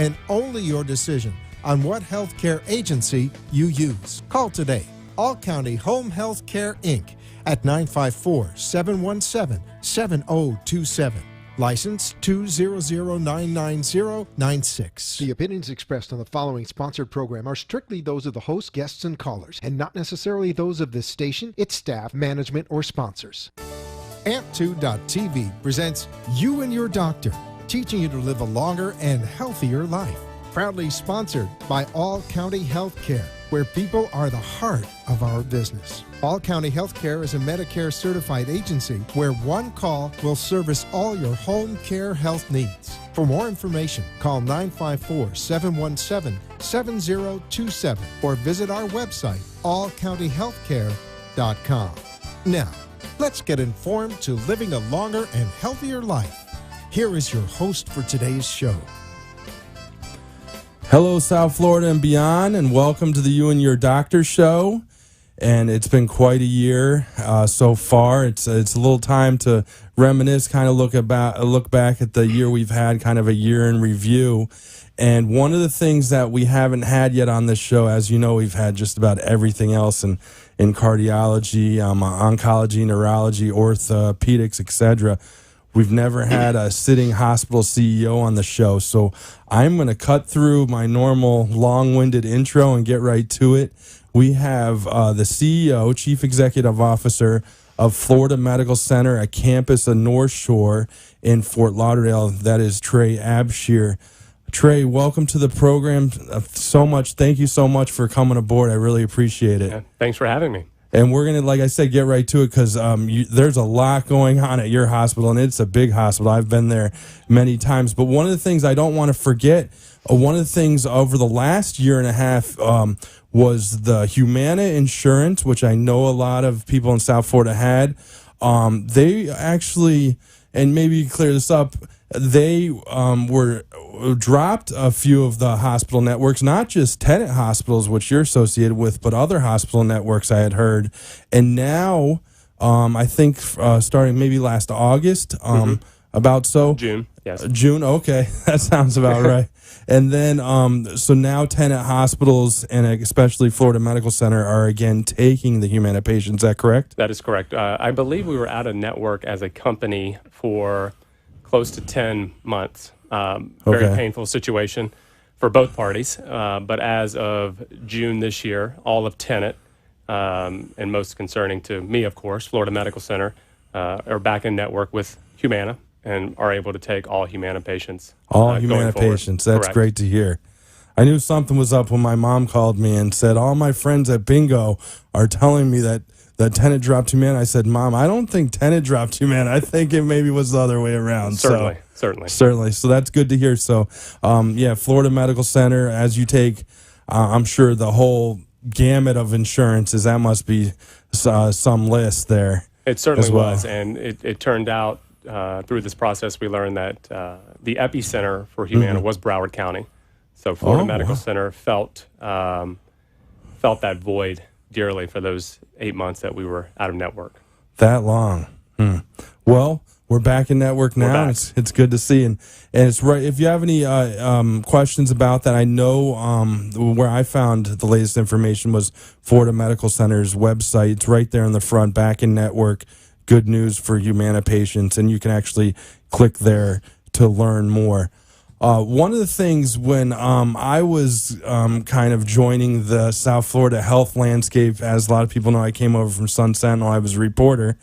and only your decision on what healthcare agency you use. Call today. All County Home Health Care, Inc. at 954-717-7027. License 200999096. The opinions expressed on the following sponsored program are strictly those of the host, guests, and callers, and not necessarily those of this station, its staff, management, or sponsors. Amp2.tv presents You and Your Doctor, teaching you to live a longer and healthier life. Proudly sponsored by All County Healthcare, where people are the heart of our business. All County Healthcare is a Medicare certified agency where one call will service all your home care health needs. For more information, call 954-717-7027 or visit our website, allcountyhealthcare.com. Now, let's get informed to living a longer and healthier life. Here is your host for today's show. Hello, South Florida and beyond, and welcome to the You and Your Doctor show. And it's been quite a year so far. It's a little time to reminisce, kind of look back at the year we've had, kind of a year in review. And one of the things that we haven't had yet on this show, as you know, we've had just about everything else in cardiology, oncology, neurology, orthopedics, etc. We've never had a sitting hospital CEO on the show, so I'm going to cut through my normal long-winded intro and get right to it. We have the CEO, Chief Executive Officer of Florida Medical Center, a campus in North Shore in Fort Lauderdale. That is Trey Abshier. Trey, welcome to the program. Thank you so much for coming aboard. I really appreciate it. Yeah, thanks for having me. And we're going to, like I said, get right to it because there's a lot going on at your hospital, and it's a big hospital. I've been there many times. But one of the things I don't want to forget, one of the things over the last year and a half was the Humana insurance, which I know a lot of people in South Florida had. They actually, and maybe you clear this up, they were dropped a few of the hospital networks, not just Tenet hospitals, which you're associated with, but other hospital networks I had heard. And now, I think starting maybe last August, about so. June, yes. June, okay. That sounds about right. And then, so now Tenet hospitals and especially Florida Medical Center are again taking the Humana patients. Is that correct? That is correct. I believe we were out of network as a company for close to 10 months. Very painful situation for both parties. But as of June this year, all of Tenet, and most concerning to me, of course, Florida Medical Center, are back in network with Humana and are able to take all Humana patients. All Humana patients. That's correct. Great to hear. I knew something was up when my mom called me and said, all my friends at Bingo are telling me that Tenet dropped Humana. I said, Mom, I don't think Tenet dropped Humana. I think it maybe was the other way around. Certainly. So that's good to hear. So, Florida Medical Center, as you take, I'm sure the whole gamut of insurances, that must be some list there. It certainly was. And it turned out through this process, we learned that the epicenter for Humana was Broward County. So Florida Medical Center felt that void dearly for those 8 months that we were out of network. That long. Well, we're back in network now. It's good to see. And it's right. If you have any questions about that, I know where I found the latest information was Florida Medical Center's website. It's right there in the front, back in network. Good news for Humana patients. And you can actually click there to learn more. One of the things when I was kind of joining the South Florida health landscape, as a lot of people know, I came over from Sun Sentinel. I was a reporter.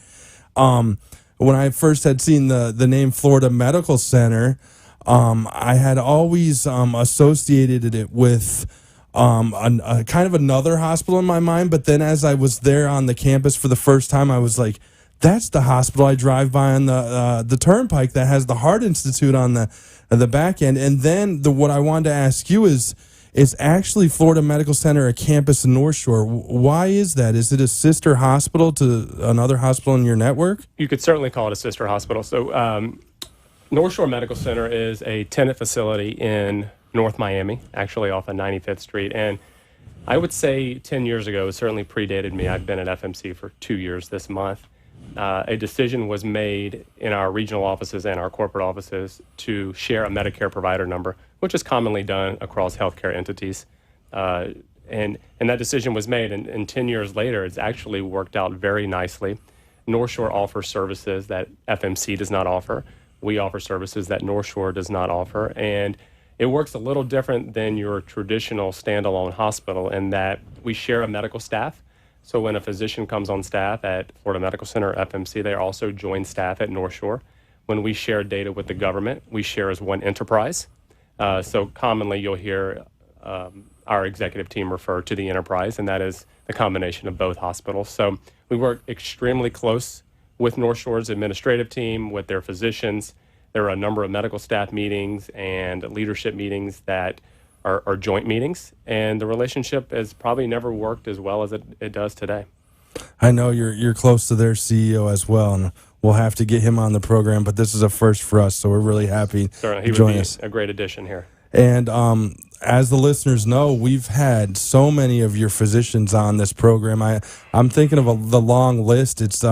When I first had seen the name Florida Medical Center, I had always associated it with a kind of another hospital in my mind. But then as I was there on the campus for the first time, I was like, that's the hospital I drive by on the Turnpike that has the Heart Institute on the back end. And then what I wanted to ask you is actually Florida Medical Center a campus in North Shore. Why is that? Is it a sister hospital to another hospital in your network? You could certainly call it a sister hospital. So North Shore Medical Center is a Tenet facility in North Miami, actually off of 95th Street. And I would say 10 years ago, it certainly predated me. I've been at FMC for 2 years this month. A decision was made in our regional offices and our corporate offices to share a Medicare provider number which is commonly done across healthcare entities. And that decision was made, and 10 years later, it's actually worked out very nicely. North Shore offers services that FMC does not offer. We offer services that North Shore does not offer, and it works a little different than your traditional standalone hospital in that we share a medical staff. So when a physician comes on staff at Florida Medical Center or FMC, they also join staff at North Shore. When we share data with the government, we share as one enterprise. So commonly you'll hear our executive team refer to the enterprise, and that is the combination of both hospitals. So we work extremely close with North Shore's administrative team, with their physicians. There are a number of medical staff meetings and leadership meetings that are joint meetings, and the relationship has probably never worked as well as it does today. I know you're close to their CEO as well, and we'll have to get him on the program, but this is a first for us, so we're really happy Certainly, to join us. He would be a great addition here. And as the listeners know, we've had so many of your physicians on this program. I'm thinking of the long list. It's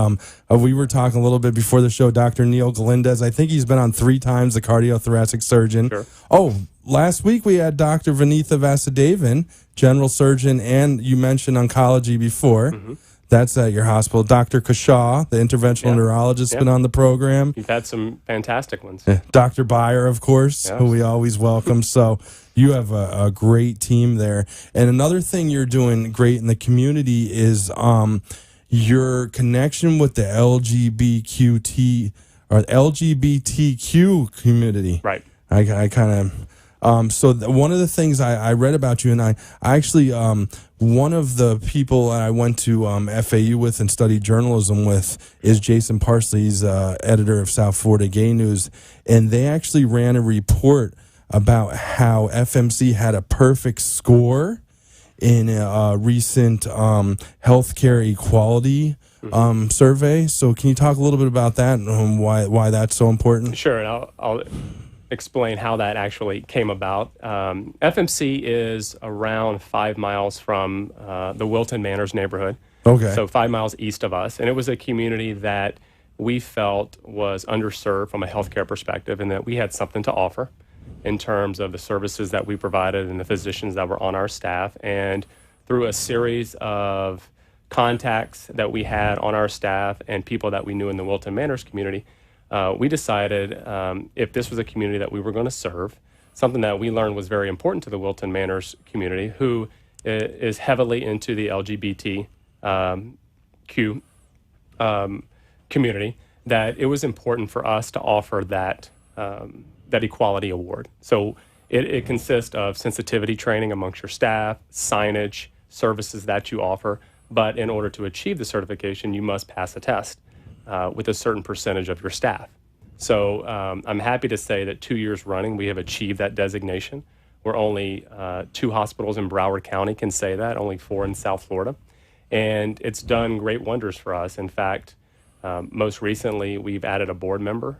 we were talking a little bit before the show. Dr. Neil Galindez, I think he's been on 3 times, the cardiothoracic surgeon. Sure. Oh, last week we had Dr. Vinitha Vasudevan, general surgeon, and you mentioned oncology before. Mm-hmm. That's at your hospital. Dr. Kashaw, the interventional neurologist, been on the program. You've had some fantastic ones. Yeah. Dr. Byer, of course, who we always welcome. So you have a great team there. And another thing you're doing great in the community is your connection with the LGBTQ community. Right. I kind of... so one of the things I read about you, and I actually, one of the people I went to FAU with and studied journalism with is Jason Parsley. He's editor of South Florida Gay News, and they actually ran a report about how FMC had a perfect score in a recent healthcare equality survey. So can you talk a little bit about that and why that's so important? Sure, and I'll explain how that actually came about. FMC is around 5 miles from the Wilton Manors neighborhood. Okay. So 5 miles east of us. And it was a community that we felt was underserved from a healthcare perspective, and that we had something to offer in terms of the services that we provided and the physicians that were on our staff. And through a series of contacts that we had on our staff and people that we knew in the Wilton Manors community, we decided if this was a community that we were going to serve, something that we learned was very important to the Wilton Manors community, who is heavily into the LGBTQ community, that it was important for us to offer that equality award. So it consists of sensitivity training amongst your staff, signage, services that you offer, but in order to achieve the certification, you must pass a test with a certain percentage of your staff. So I'm happy to say that 2 years running, we have achieved that designation. We're only 2 hospitals in Broward County can say that, only 4 in South Florida. And it's done great wonders for us. In fact, most recently, we've added a board member,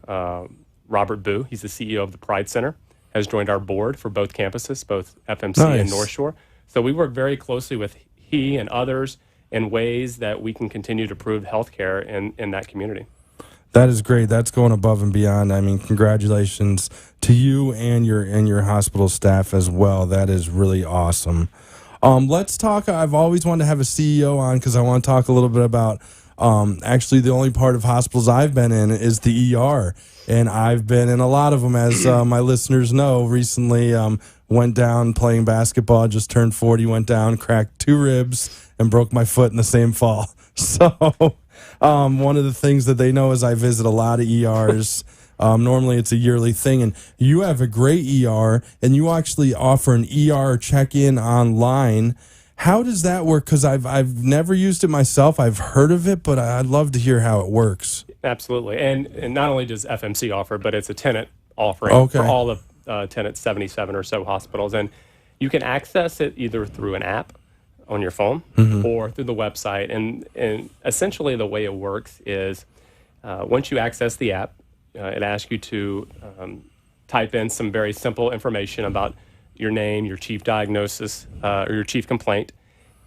Robert Boo. He's the CEO of the Pride Center, has joined our board for both campuses, both FMC and North Shore. So we work very closely with he and others in ways that we can continue to improve healthcare in that community. That is great. That's going above and beyond. I mean, congratulations to you and your hospital staff as well. That is really awesome. Let's talk. I've always wanted to have a CEO on because I want to talk a little bit about actually the only part of hospitals I've been in is the ER. And I've been in a lot of them, as my listeners know. Recently went down playing basketball, just turned 40, went down, cracked 2 ribs, and broke my foot in the same fall. So one of the things that they know is I visit a lot of ERs. Normally it's a yearly thing, and you have a great ER, and you actually offer an ER check-in online. How does that work? Because I've never used it myself. I've heard of it, but I'd love to hear how it works. Absolutely. And not only does FMC offer, but it's a tenant offering for all of tenants, 77 or so hospitals. And you can access it either through an app on your phone or through the website. And essentially the way it works is once you access the app, it asks you to type in some very simple information about your name, your chief diagnosis, or your chief complaint,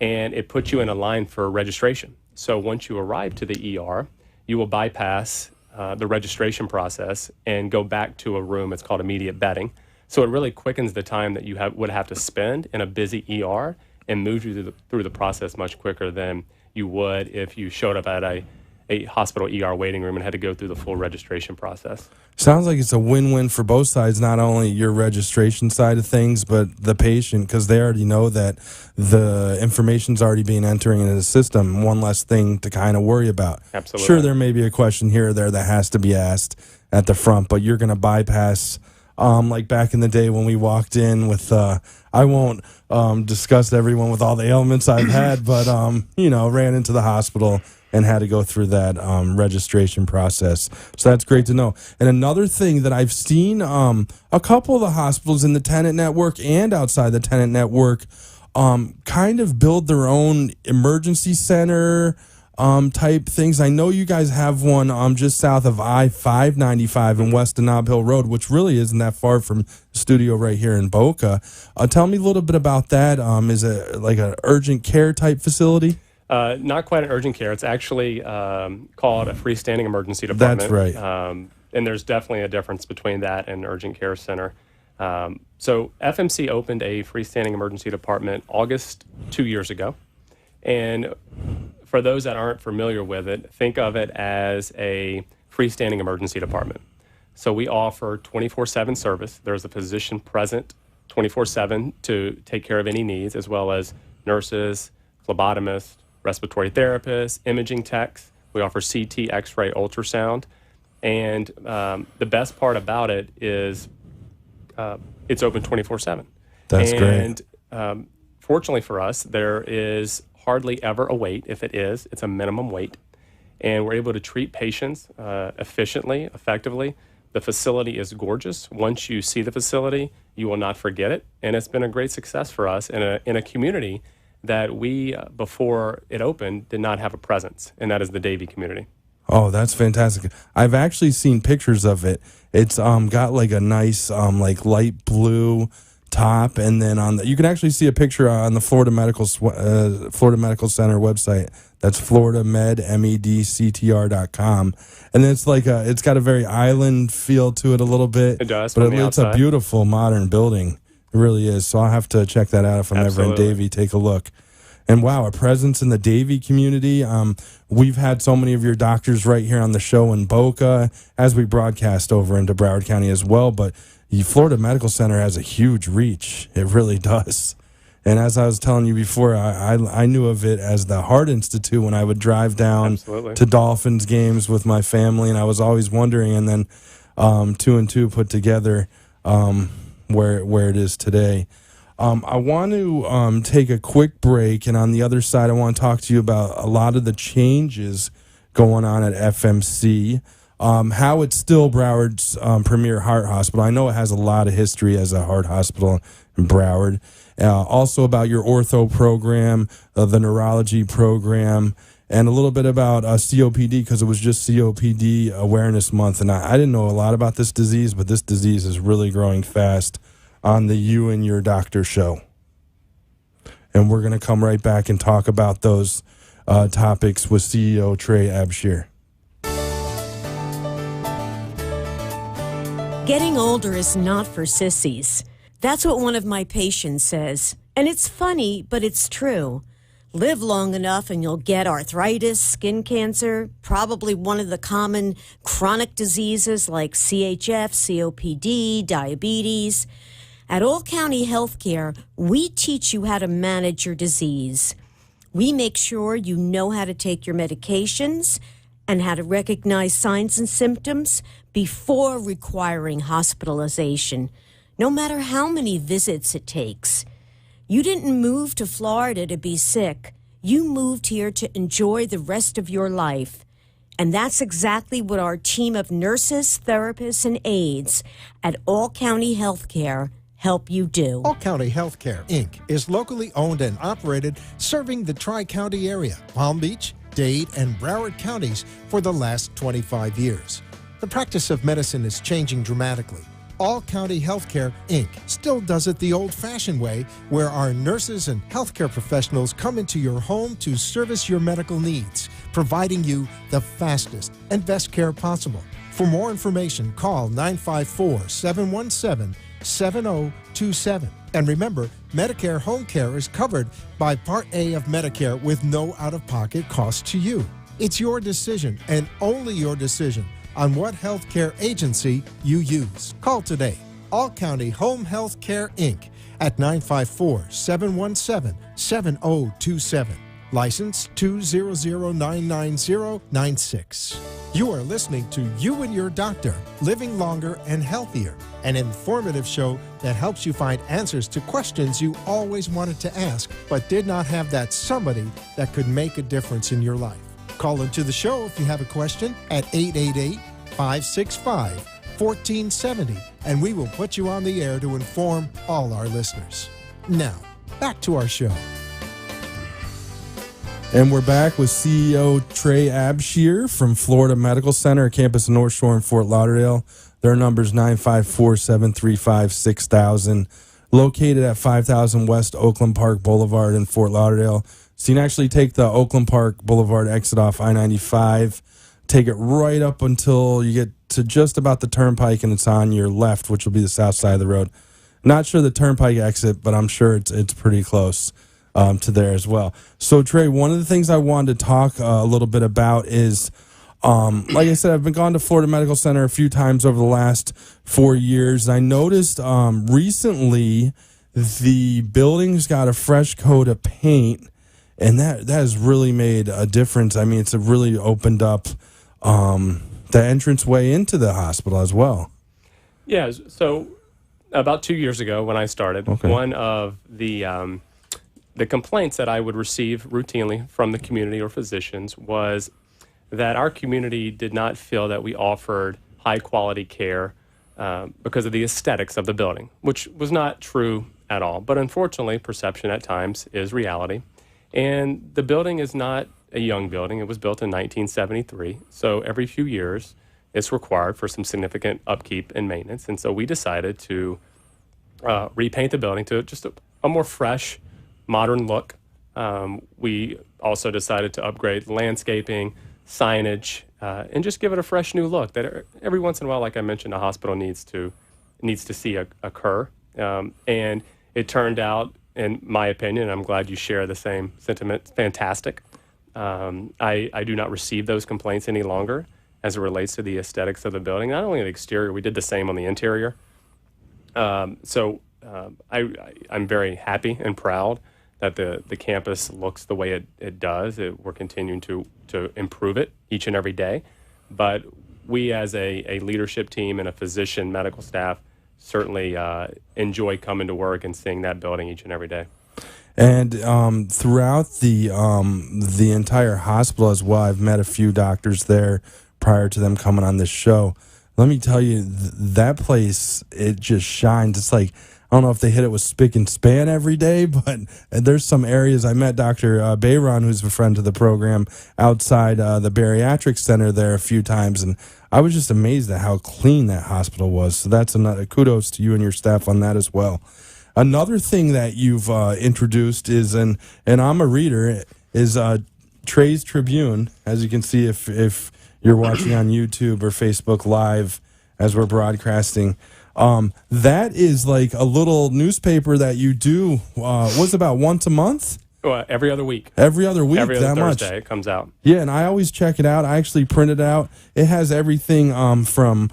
and it puts you in a line for registration. So once you arrive to the ER, you will bypass the registration process and go back to a room. It's called immediate bedding. So it really quickens the time that you would have to spend in a busy ER and moves you through the process much quicker than you would if you showed up at a hospital ER waiting room and had to go through the full registration process. Sounds like it's a win-win for both sides, not only your registration side of things, but the patient, because they already know that the information's already being entering into the system. One less thing to kind of worry about. Absolutely. Sure, there may be a question here or there that has to be asked at the front, but you're going to bypass, like back in the day when we walked in with, I won't discuss everyone with all the ailments I've had, but, ran into the hospital and had to go through that registration process. So that's great to know. And another thing that I've seen a couple of the hospitals in the Tenet network and outside the Tenet network kind of build their own emergency center type things. I know you guys have one just south of I-595 in West Nob Hill Road, which really isn't that far from the studio right here in Boca. Tell me a little bit about that. Is it like an urgent care type facility? Not quite an urgent care. It's actually called a freestanding emergency department. That's right. And there's definitely a difference between that and an urgent care center. So FMC opened a freestanding emergency department August 2 years ago. And for those that aren't familiar with it, think of it as a freestanding emergency department. So we offer 24/7 service. There's a physician present 24/7 to take care of any needs, as well as nurses, phlebotomists, respiratory therapists, imaging techs. We offer CT, X-ray, ultrasound. And the best part about it is it's open 24/7. That's great. And fortunately for us, there is hardly ever a wait. If it is, it's a minimum wait. And we're able to treat patients efficiently, effectively. The facility is gorgeous. Once you see the facility, you will not forget it. And it's been a great success for us in a community that we, before it opened, did not have a presence, and that is the Davie community. Oh, that's fantastic. I've actually seen pictures of it. It's got like a nice like light blue top, and then you can actually see a picture on the Florida Medical Center website. That's FloridaMedCTR.com. And then it's got a very island feel to it a little bit. It does, but it's a beautiful modern building. It really is. So I'll have to check that out if I'm ever in Davie. Take a look. And wow, a presence in the Davie community. We've had so many of your doctors right here on the show in Boca as we broadcast over into Broward County as well. But the Florida Medical Center has a huge reach. It really does. And as I was telling you before, I knew of it as the Heart Institute when I would drive down to Dolphins games with my family. And I was always wondering, and then 2 and 2 put together where it is today. I want to take a quick break, and on the other side, I want to talk to you about a lot of the changes going on at FMC, how it's still Broward's premier heart hospital. I know it has a lot of history as a heart hospital in Broward. Also about your ortho program, the neurology program, and a little bit about COPD, because it was just COPD Awareness Month, and I didn't know a lot about this disease, but this disease is really growing fast on the You and Your Doctor show. And we're going to come right back and talk about those topics with CEO Trey Abshier. Getting older is not for sissies. That's what one of my patients says. And it's funny, but it's true. Live long enough and you'll get arthritis, skin cancer, probably one of the common chronic diseases like CHF, COPD, diabetes. At All County Healthcare, we teach you how to manage your disease. We make sure you know how to take your medications and how to recognize signs and symptoms before requiring hospitalization, no matter how many visits it takes. You didn't move to Florida to be sick. You moved here to enjoy the rest of your life. And that's exactly what our team of nurses, therapists, and aides at All County Healthcare help you do. All County Healthcare, Inc. is locally owned and operated, serving the Tri-County area, Palm Beach, Dade, and Broward counties for the last 25 years. The practice of medicine is changing dramatically. All County Healthcare, Inc. still does it the old-fashioned way, where our nurses and healthcare professionals come into your home to service your medical needs, providing you the fastest and best care possible. For more information, call 954-717-0000 888-565-7027. And remember, Medicare Home Care is covered by Part A of Medicare with no out-of-pocket cost to you. It's your decision and only your decision on what healthcare agency you use. Call today. All County Home Health Care, Inc. at 954-717-7027. License 200999096. You are listening to You and Your Doctor, Living Longer and Healthier, an informative show that helps you find answers to questions you always wanted to ask, but did not have that somebody that could make a difference in your life. Call into the show if you have a question at 888-565-1470, and we will put you on the air to inform all our listeners. Now, back to our show. And we're back with CEO Trey Abshier from Florida Medical Center, campus in North Shore in Fort Lauderdale. Their number is 954-735-6000, located at 5000 West Oakland Park Boulevard in Fort Lauderdale. So you can actually take the Oakland Park Boulevard exit off I-95, take it right up until you get to just about the turnpike, and it's on your left, which will be the south side of the road. Not sure the turnpike exit, but I'm sure it's pretty close to there as well. So, Trey, one of the things I wanted to talk a little bit about is, like I said, I've been gone to Florida Medical Center a few times over the last 4 years. I noticed recently the building's got a fresh coat of paint, and that has really made a difference. I mean, it's really opened up the entranceway into the hospital as well. Yeah, so about 2 years ago when I started, one of the complaints that I would receive routinely from the community or physicians was that our community did not feel that we offered high-quality care because of the aesthetics of the building, which was not true at all. But unfortunately, perception at times is reality. And the building is not a young building. It was built in 1973. So every few years, it's required for some significant upkeep and maintenance. And so we decided to repaint the building to just a more fresh, modern look. We also decided to upgrade landscaping, signage, and just give it a fresh new look that every once in a while, like I mentioned, a hospital needs to see occur. And it turned out, in my opinion, and I'm glad you share the same sentiment, fantastic. I do not receive those complaints any longer as it relates to the aesthetics of the building. Not only the exterior, we did the same on the interior. So I'm very happy and proud that the campus looks the way it does. We're continuing to improve it each and every day. But we as a leadership team and a physician medical staff certainly enjoy coming to work and seeing that building each and every day. And throughout the entire hospital as well, I've met a few doctors there prior to them coming on this show. Let me tell you, that place, it just shines. It's like, I don't know if they hit it with spick and span every day, but there's some areas. I met Dr. Bayron, who's a friend of the program, outside the bariatric center there a few times, and I was just amazed at how clean that hospital was. So that's another kudos to you and your staff on that as well. Another thing that you've introduced is, and I'm a reader, is Trey's Tribune. As you can see, if you're watching on YouTube or Facebook Live as we're broadcasting, that is like a little newspaper that you do. What's about once a month? Every other week. Every other week. Every other that Thursday much. It comes out. Yeah, and I always check it out. I actually print it out. It has everything from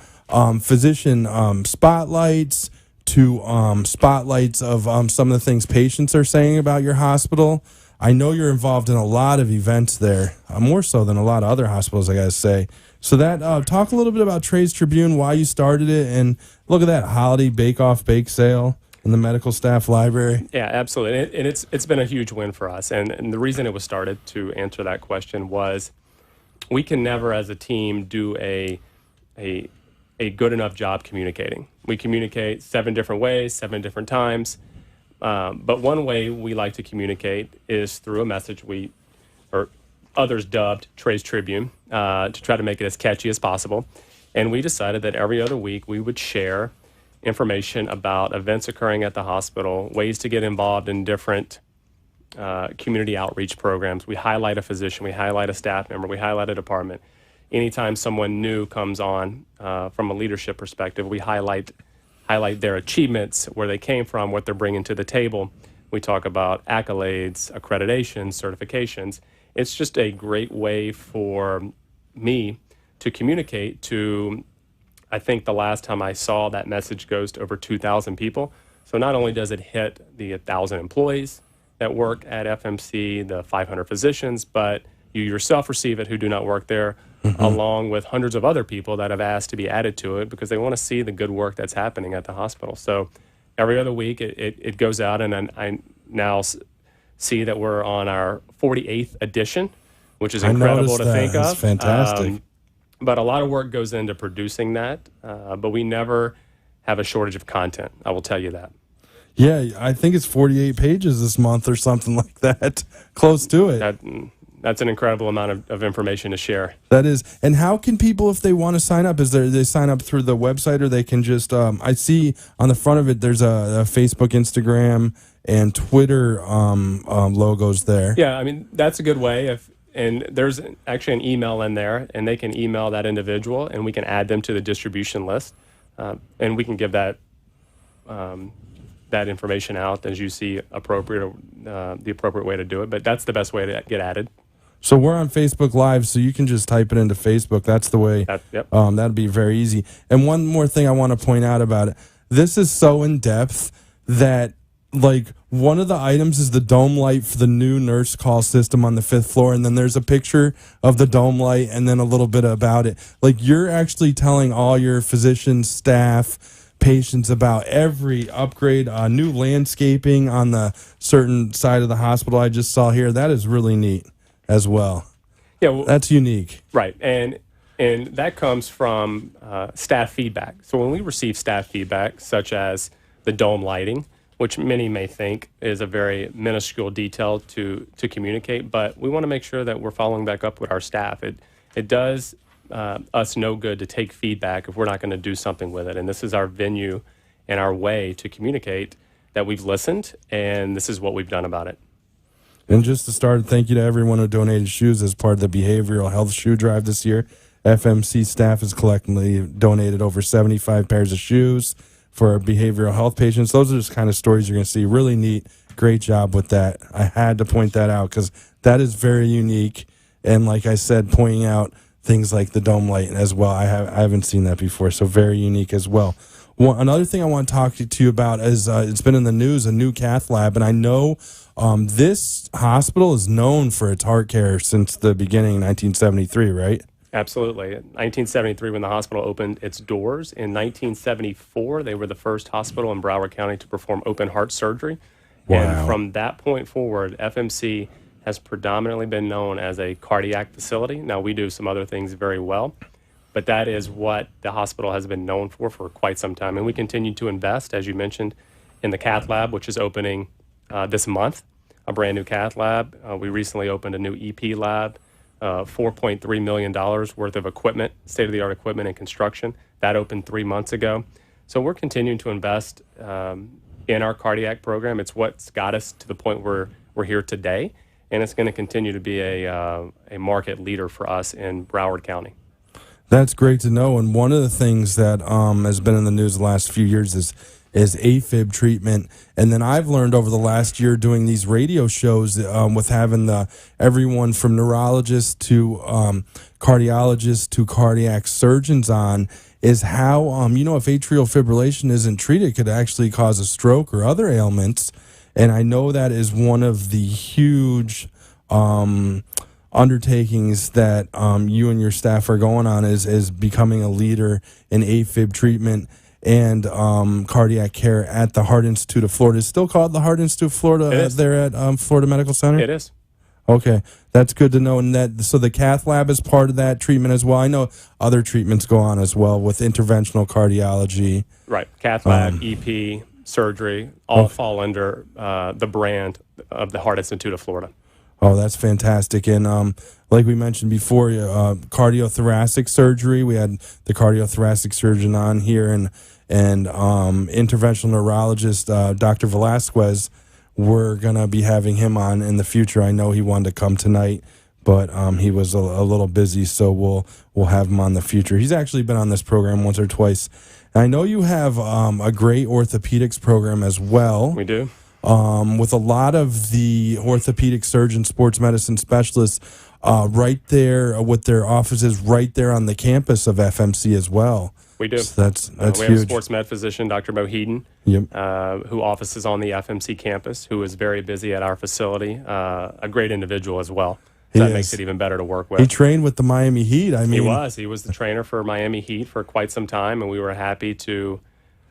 physician spotlights to spotlights of some of the things patients are saying about your hospital. I know you're involved in a lot of events there, more so than a lot of other hospitals, I gotta say. So that talk a little bit about Trey's Tribune, why you started it, and look at that holiday bake-off bake sale in the medical staff library. Yeah, absolutely, and it's been a huge win for us. And the reason it was started, to answer that question, was we can never, as a team, do a good enough job communicating. We communicate 7 different ways, 7 different times. But one way we like to communicate is through a message or others dubbed Trey's Tribune, to try to make it as catchy as possible. And we decided that every other week we would share information about events occurring at the hospital, ways to get involved in different community outreach programs. We highlight a physician, we highlight a staff member, we highlight a department. Anytime someone new comes on from a leadership perspective, we highlight highlight their achievements, where they came from, what they're bringing to the table. We talk about accolades, accreditations, certifications. It's just a great way for me to communicate to, I think the last time I saw that message goes to over 2,000 people. So not only does it hit the 1,000 employees that work at FMC, the 500 physicians, but you yourself receive it who do not work there, along with hundreds of other people that have asked to be added to it because they want to see the good work that's happening at the hospital. So every other week it goes out, and I now see that we're on our 48th edition, which is incredible to think of. It's fantastic. But a lot of work goes into producing that, but we never have a shortage of content, I will tell you that. Yeah, I think it's 48 pages this month or something like that, close to it. That's an incredible amount of information to share. That is. And how can people, if they want to sign up, they sign up through the website, or they can just, I see on the front of it, there's a Facebook, Instagram, and Twitter logos there. Yeah, I mean, that's a good way. And there's actually an email in there, and they can email that individual, and we can add them to the distribution list. And we can give that information out as you see appropriate, the appropriate way to do it. But that's the best way to get added. So we're on Facebook Live, so you can just type it into Facebook. That's the way. Yep. That'd be very easy. And one more thing I want to point out about it. This is so in-depth that, like, one of the items is the dome light for the new nurse call system on the 5th floor, and then there's a picture of the dome light and then a little bit about it. Like, you're actually telling all your physicians, staff, patients about every upgrade, new landscaping on the certain side of the hospital I just saw here. That is really neat as well. Yeah, well, that's unique. Right, and that comes from staff feedback. So when we receive staff feedback, such as the dome lighting, which many may think is a very minuscule detail to communicate, but we want to make sure that we're following back up with our staff. It does us no good to take feedback if we're not going to do something with it, and this is our venue and our way to communicate that we've listened, and this is what we've done about it. And just to start, thank you to everyone who donated shoes as part of the behavioral health shoe drive this year. FMC staff has collectively donated over 75 pairs of shoes for our behavioral health patients. Those are just kind of stories you're going to see. Really neat. Great job with that. I had to point that out because that is very unique. And like I said, pointing out things like the dome light as well. I haven't seen that before, so very unique as well. Another thing I want to talk to you about is it's been in the news, a new cath lab, and I know this hospital is known for its heart care since the beginning in 1973, right? Absolutely. In 1973, when the hospital opened its doors. In 1974, they were the first hospital in Broward County to perform open heart surgery. Wow. And from that point forward, FMC has predominantly been known as a cardiac facility. Now, we do some other things very well, but that is what the hospital has been known for quite some time. And we continue to invest, as you mentioned, in the cath lab, which is opening this month, a brand new cath lab. We recently opened a new EP lab, $4.3 million worth of equipment, state-of-the-art equipment and construction. That opened 3 months ago. So we're continuing to invest in our cardiac program. It's what's got us to the point where we're here today, and it's going to continue to be a market leader for us in Broward County. That's great to know. And one of the things that has been in the news the last few years is AFib treatment. And then I've learned over the last year doing these radio shows with having everyone from neurologists to cardiologists to cardiac surgeons on is how, if atrial fibrillation isn't treated, it could actually cause a stroke or other ailments. And I know that is one of the huge undertakings that you and your staff are going on is becoming a leader in AFib treatment and cardiac care at the Heart Institute of Florida. It's still called the Heart Institute of Florida there at Florida Medical Center? It is. Okay, that's good to know. And so the cath lab is part of that treatment as well. I know other treatments go on as well with interventional cardiology. Right, cath lab, EP, surgery, all fall under the brand of the Heart Institute of Florida. Oh, that's fantastic. And like we mentioned before, cardiothoracic surgery, we had the cardiothoracic surgeon on here, and interventional neurologist Dr. Velasquez. We're going to be having him on in the future. I know he wanted to come tonight, but he was a little busy, so we'll have him on in the future. He's actually been on this program once or twice. I know you have a great orthopedics program as well. We do. With a lot of the orthopedic surgeon, sports medicine specialists right there with their offices right there on the campus of FMC as well. We do. So that's we huge. have a sports med physician, Dr. Moheden, who offices on the FMC campus, who is very busy at our facility. A great individual as well. So that makes it even better to work with. He trained with the Miami Heat. He was the trainer for Miami Heat for quite some time, and we were happy to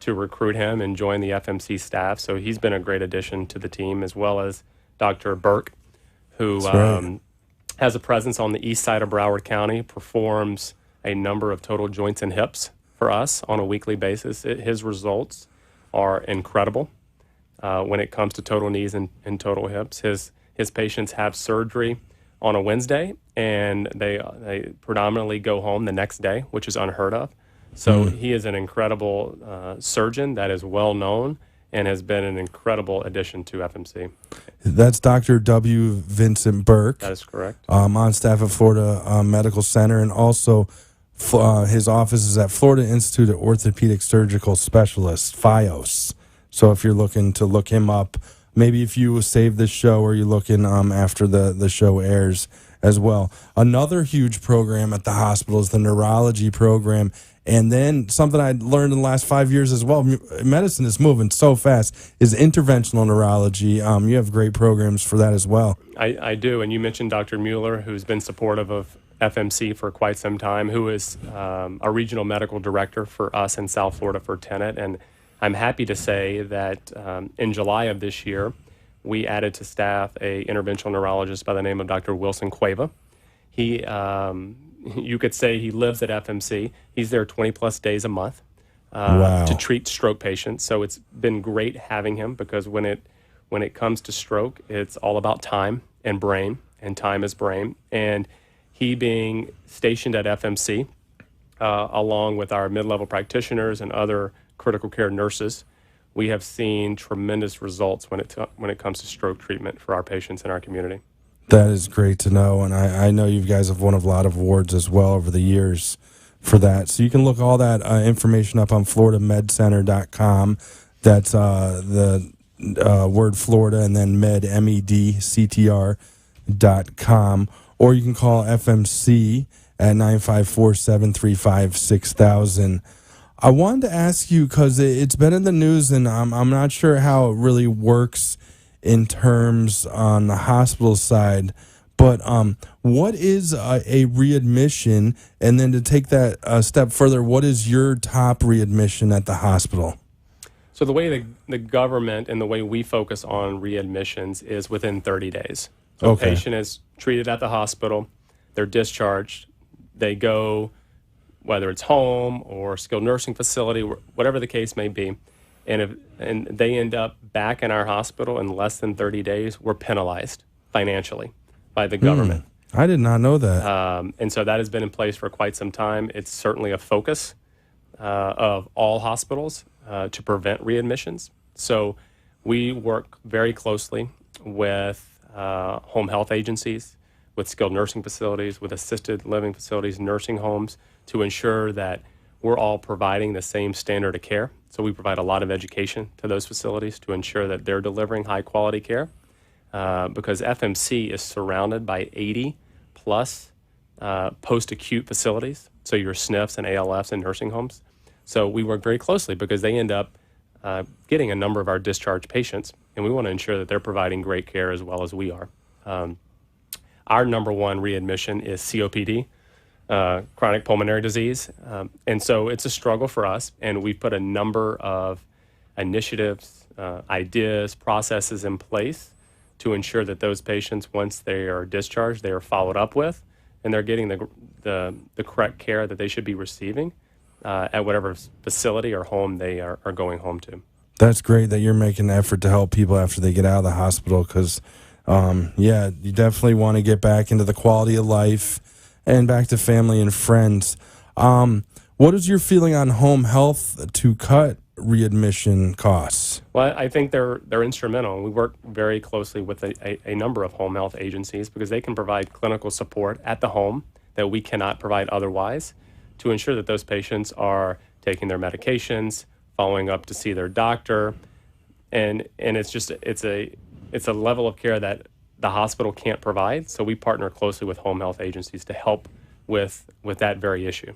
recruit him and join the FMC staff. So he's been a great addition to the team, as well as Dr. Burke, who has a presence on the east side of Broward County, performs a number of total joints and hips for us on a weekly basis. His results are incredible when it comes to total knees and total hips. His patients have surgery on a Wednesday, and they predominantly go home the next day, which is unheard of. So he is an incredible surgeon that is well known and has been an incredible addition to FMC. That's Dr. W. Vincent Burke. That is correct. On staff at Florida Medical Center, and also his office is at Florida Institute of Orthopedic Surgical Specialists, FIOS. So if you're looking to look him up, maybe if you save this show or you're looking after the show airs as well. Another huge program at the hospital is the neurology program. And then something I learned in the last 5 years as well, medicine is moving so fast, is interventional neurology. You have great programs for that as well. I do, and you mentioned Dr. Mueller, who's been supportive of FMC for quite some time, who is a regional medical director for us in South Florida for Tenet. And I'm happy to say that in July of this year, we added to staff a interventional neurologist by the name of Dr. Wilson Cueva. He, you could say he lives at FMC. He's there 20-plus days a month to treat stroke patients. So it's been great having him, because when it comes to stroke, it's all about time and brain, and time is brain. And he being stationed at FMC, along with our mid-level practitioners and other critical care nurses, we have seen tremendous results when it comes to stroke treatment for our patients in our community. That is great to know, and I know you guys have won a lot of awards as well over the years for that. So you can look all that information up on floridamedcenter.com. That's the word Florida and then med, medctr.com. Or you can call FMC at 954-735-6000. I wanted to ask you, because it's been in the news, and I'm not sure how it really works in terms on the hospital side, but what is a readmission? And then to take that a step further, what is your top readmission at the hospital? So the way the government and the way we focus on readmissions is within 30 days. So a patient is treated at the hospital, they're discharged, they go, whether it's home or skilled nursing facility, whatever the case may be, and they end up back in our hospital in less than 30 days, we're penalized financially by the government. I did not know that. And so that has been in place for quite some time. It's certainly a focus of all hospitals to prevent readmissions. So we work very closely with home health agencies, with skilled nursing facilities, with assisted living facilities, nursing homes, to ensure that we're all providing the same standard of care. So we provide a lot of education to those facilities to ensure that they're delivering high quality care, because FMC is surrounded by 80 plus post-acute facilities. So your SNFs and ALFs and nursing homes. So we work very closely, because they end up getting a number of our discharged patients, and we want to ensure that they're providing great care as well as we are. Our number one readmission is COPD, chronic pulmonary disease. And so it's a struggle for us, and we've put a number of initiatives, ideas, processes in place to ensure that those patients, once they are discharged, they are followed up with, and they're getting the correct care that they should be receiving at whatever facility or home they are going home to. That's great that you're making an effort to help people after they get out of the hospital, because, you definitely want to get back into the quality of life and back to family and friends. What is your feeling on home health to cut readmission costs? Well, I think they're instrumental. We work very closely with a number of home health agencies, because they can provide clinical support at the home that we cannot provide otherwise, to ensure that those patients are taking their medications, following up to see their doctor, and it's a level of care that the hospital can't provide. So we partner closely with home health agencies to help with that very issue.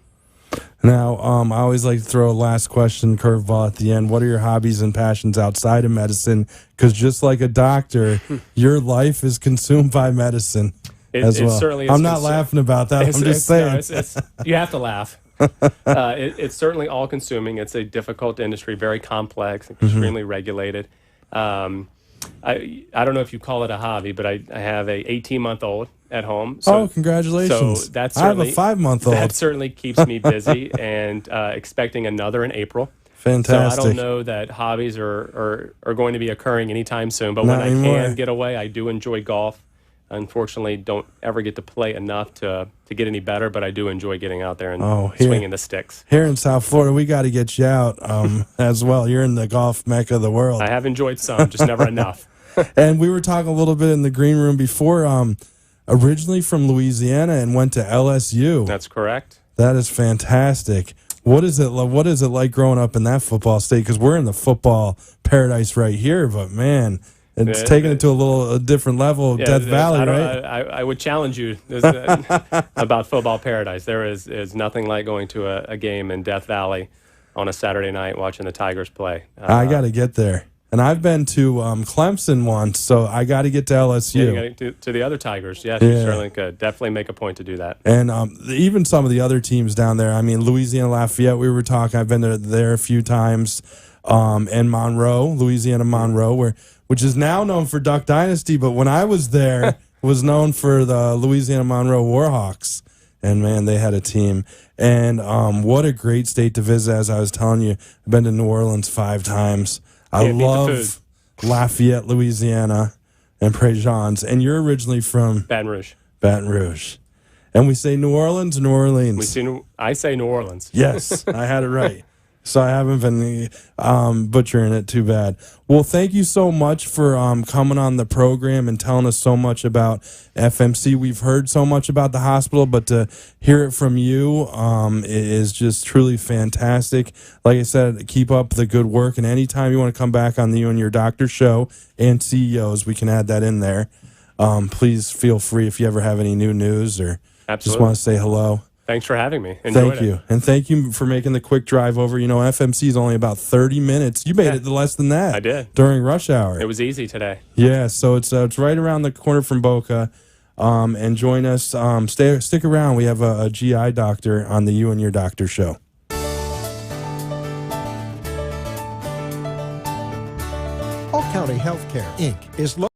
Now, I always like to throw a last question curveball at the end. What are your hobbies and passions outside of medicine? Because just like a doctor, your life is consumed by medicine as well. Certainly is. I'm not laughing about that. I'm just saying. No, you have to laugh. It's certainly all-consuming. It's a difficult industry, very complex, extremely regulated. I don't know if you call it a hobby, but I have a 18-month-old at home. So, congratulations. So that's I have a 5-month-old. That certainly keeps me busy and expecting another in April. Fantastic. So I don't know that hobbies are going to be occurring anytime soon, but Not when anymore. I can get away, I do enjoy golf. Unfortunately, don't ever get to play enough to get any better, but I do enjoy getting out there and swinging the sticks. Here in South Florida, we got to get you out as well. You're in the golf mecca of the world. I have enjoyed some, just never enough. And we were talking a little bit in the green room before, originally from Louisiana and went to LSU. That's correct. That is fantastic. What is it like growing up in that football state? Because we're in the football paradise right here, but man, it's taking it to a different level. Death Valley, right? I would challenge you about football paradise. There is nothing like going to a game in Death Valley on a Saturday night watching the Tigers play. I got to get there. And I've been to Clemson once, so I got to get to LSU. Yeah, you got to get to the other Tigers. Yes, you certainly could. Definitely make a point to do that. And even some of the other teams down there. I mean, Louisiana Lafayette, we were talking. I've been there a few times. And Monroe, Louisiana Monroe, which is now known for Duck Dynasty, but when I was there, was known for the Louisiana Monroe Warhawks. And, man, they had a team. And what a great state to visit, as I was telling you. I've been to New Orleans 5 times. I love Lafayette, Louisiana, and Préjeans. And you're originally from? Baton Rouge. Baton Rouge. And we say New Orleans, New Orleans. I say New Orleans. Yes, I had it right. So I haven't been butchering it too bad. Well, thank you so much for coming on the program and telling us so much about FMC. We've heard so much about the hospital, but to hear it from you is just truly fantastic. Like I said, keep up the good work. And anytime you want to come back on the You and Your Doctor show and CEOs, we can add that in there. Please feel free if you ever have any new news or just want to say hello. Thanks for having me. Thank you. And thank you for making the quick drive over. You know, FMC is only about 30 minutes. You made it less than that. I did. During rush hour. It was easy today. Yeah, so it's right around the corner from Boca. And join us. Stick around. We have a GI doctor on the You and Your Doctor show. All County Healthcare, Inc. is located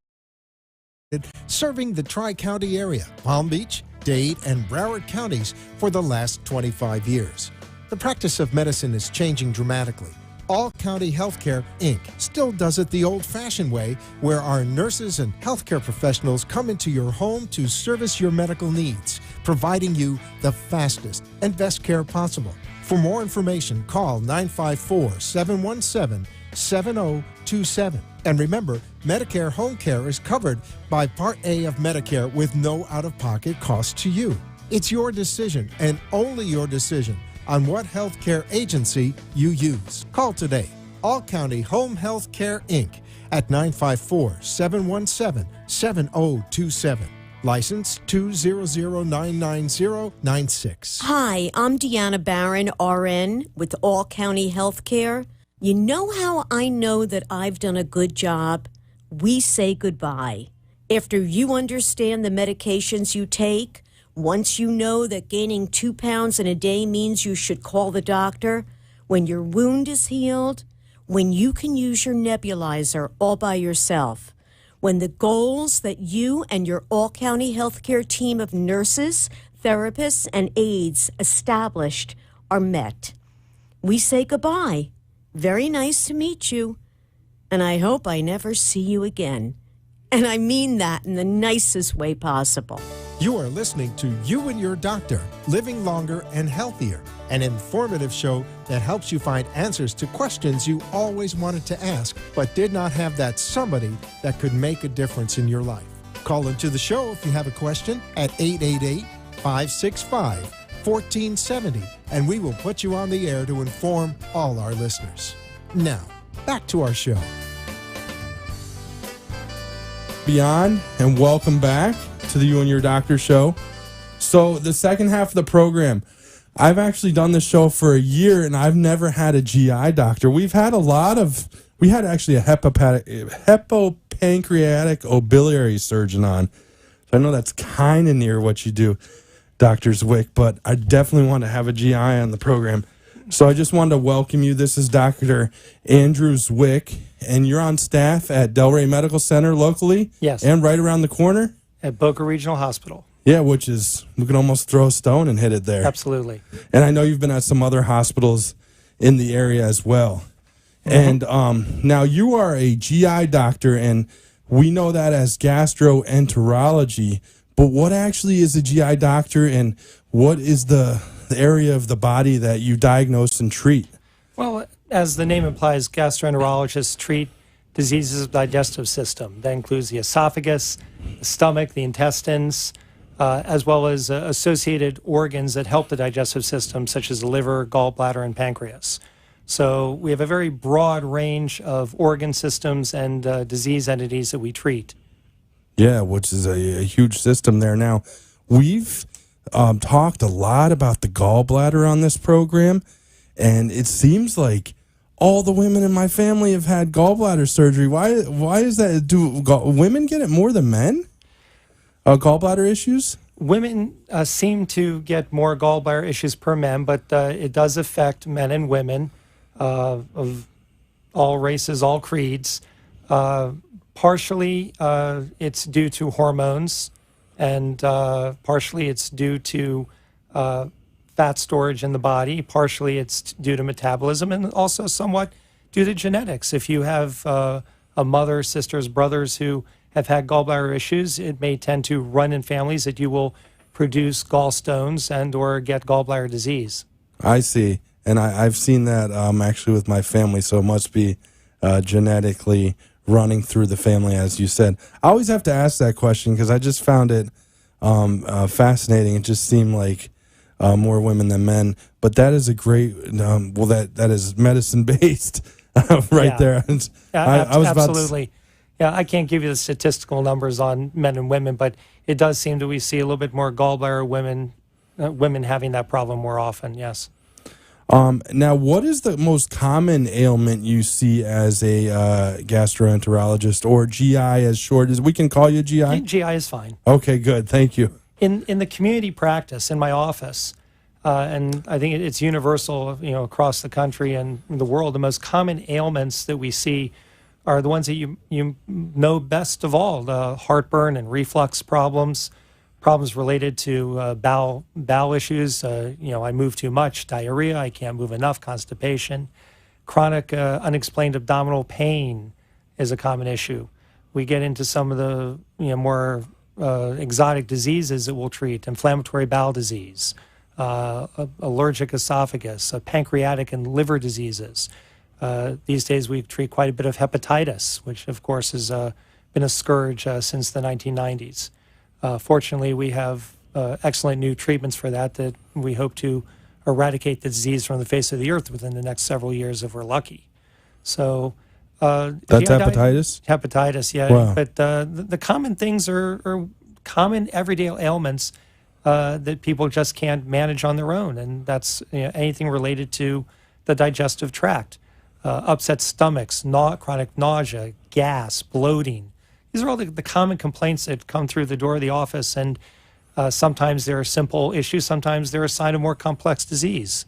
serving the Tri-County area, Palm Beach, Dade, and Broward counties for the last 25 years. The practice of medicine is changing dramatically. All County Healthcare, Inc. still does it the old-fashioned way, where our nurses and healthcare professionals come into your home to service your medical needs, providing you the fastest and best care possible. For more information, call 954-717-7027. And remember, Medicare Home Care is covered by Part A of Medicare with no out-of-pocket cost to you. It's your decision, and only your decision, on what healthcare agency you use. Call today. All County Home Health Care, Inc. at 954-717-7027. License 200999096. Hi, I'm Deanna Barron, RN, with All County Healthcare. You know how I know that I've done a good job? We say goodbye. After you understand the medications you take, once you know that gaining 2 pounds in a day means you should call the doctor, when your wound is healed, when you can use your nebulizer all by yourself, when the goals that you and your all-county healthcare team of nurses, therapists, and aides established are met. We say goodbye. Very nice to meet you, and I hope I never see you again. And I mean that in the nicest way possible. You are listening to You and Your Doctor, Living Longer and Healthier, an informative show that helps you find answers to questions you always wanted to ask, but did not have that somebody that could make a difference in your life. Call into the show if you have a question at 888-565-5222. 1470, and we will put you on the air to inform all our listeners. Now, back to our show. Beyond, and welcome back to the You and Your Doctor show. So the second half of the program, I've actually done this show for a year, and I've never had a GI doctor. We had actually a hepapancreatic biliary surgeon on. So I know that's kind of near what you do, Dr. Zwick, but I definitely want to have a GI on the program. So I just wanted to welcome you. This is Dr. Andrew Zwick, and you're on staff at Delray Medical Center locally? Yes. And right around the corner? At Boca Regional Hospital. Yeah, which is, we can almost throw a stone and hit it there. Absolutely. And I know you've been at some other hospitals in the area as well. Mm-hmm. And now you are a GI doctor, and we know that as gastroenterology, but what actually is a GI doctor, and what is the area of the body that you diagnose and treat? Well, as the name implies, gastroenterologists treat diseases of the digestive system. That includes the esophagus, the stomach, the intestines, as well as associated organs that help the digestive system, such as the liver, gallbladder, and pancreas. So we have a very broad range of organ systems and disease entities that we treat. Yeah, which is a huge system there. Now, we've talked a lot about the gallbladder on this program, and it seems like all the women in my family have had gallbladder surgery. Why is that? Do women get it more than men? Gallbladder issues? Women seem to get more gallbladder issues per men, but it does affect men and women of all races, all creeds. Partially, it's due to hormones, and partially it's due to fat storage in the body. Partially, it's due to metabolism, and also somewhat due to genetics. If you have a mother, sisters, brothers who have had gallbladder issues, it may tend to run in families that you will produce gallstones and or get gallbladder disease. I see. And I've seen that actually with my family, so it must be genetically running through the family, as you said. I always have to ask that question because I just found it fascinating. It just seemed like more women than men. But that is a great, that is medicine-based right there. I was absolutely. Yeah, I can't give you the statistical numbers on men and women, but it does seem that we see a little bit more gallbladder women having that problem more often, yes. Now, what is the most common ailment you see as a gastroenterologist, or GI as short as we can call you GI? GI is fine. Okay, good. Thank you. In the community practice, in my office, and I think it's universal, across the country and the world, the most common ailments that we see are the ones that you know best of all: the heartburn and reflux problems related to bowel issues. I move too much, diarrhea, I can't move enough, constipation. Chronic unexplained abdominal pain is a common issue. We get into some of the more exotic diseases that we'll treat: inflammatory bowel disease, allergic esophagus, pancreatic and liver diseases. These days we treat quite a bit of hepatitis, which of course has been a scourge since the 1990s. Fortunately, we have excellent new treatments for that we hope to eradicate the disease from the face of the earth within the next several years if we're lucky. So that's hepatitis? Hepatitis, yeah. Wow. But the common things are common everyday ailments that people just can't manage on their own, and that's anything related to the digestive tract. Upset stomachs, chronic nausea, gas, bloating. These are all the common complaints that come through the door of the office, and sometimes they're simple issues, sometimes they're a sign of more complex disease.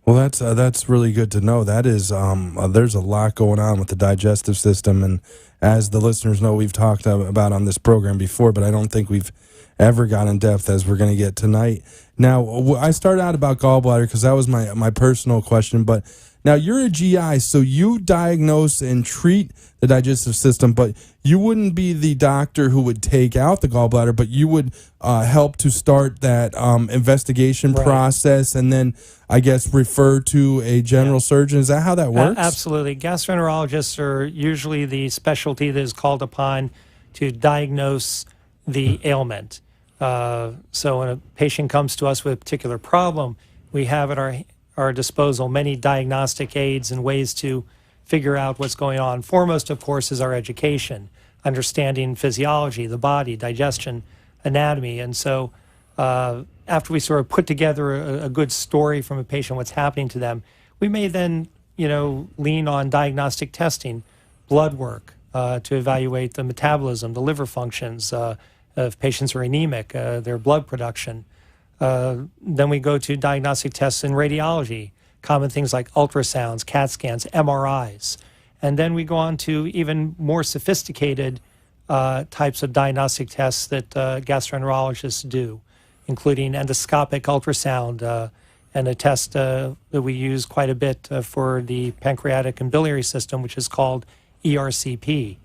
Well, that's really good to know. That is, there's a lot going on with the digestive system, and as the listeners know, we've talked about on this program before, but I don't think we've ever got in depth as we're going to get tonight. Now, I started out about gallbladder because that was my personal question, but now you're a GI, so you diagnose and treat the digestive system, but you wouldn't be the doctor who would take out the gallbladder, but you would help to start that investigation process, and then I guess refer to a general surgeon. Is that how that works? Absolutely. Gastroenterologists are usually the specialty that is called upon to diagnose the ailment. So when a patient comes to us with a particular problem, we have at our disposal many diagnostic aids and ways to figure out what's going on. Foremost, of course, is our education, understanding physiology, the body, digestion, anatomy. And so after we sort of put together a good story from a patient, what's happening to them, we may then, lean on diagnostic testing, blood work to evaluate the metabolism, the liver functions, if patients are anemic, their blood production. Then we go to diagnostic tests in radiology, common things like ultrasounds, CAT scans, MRIs. And then we go on to even more sophisticated types of diagnostic tests that gastroenterologists do, including endoscopic ultrasound and a test that we use quite a bit for the pancreatic and biliary system, which is called ERCP.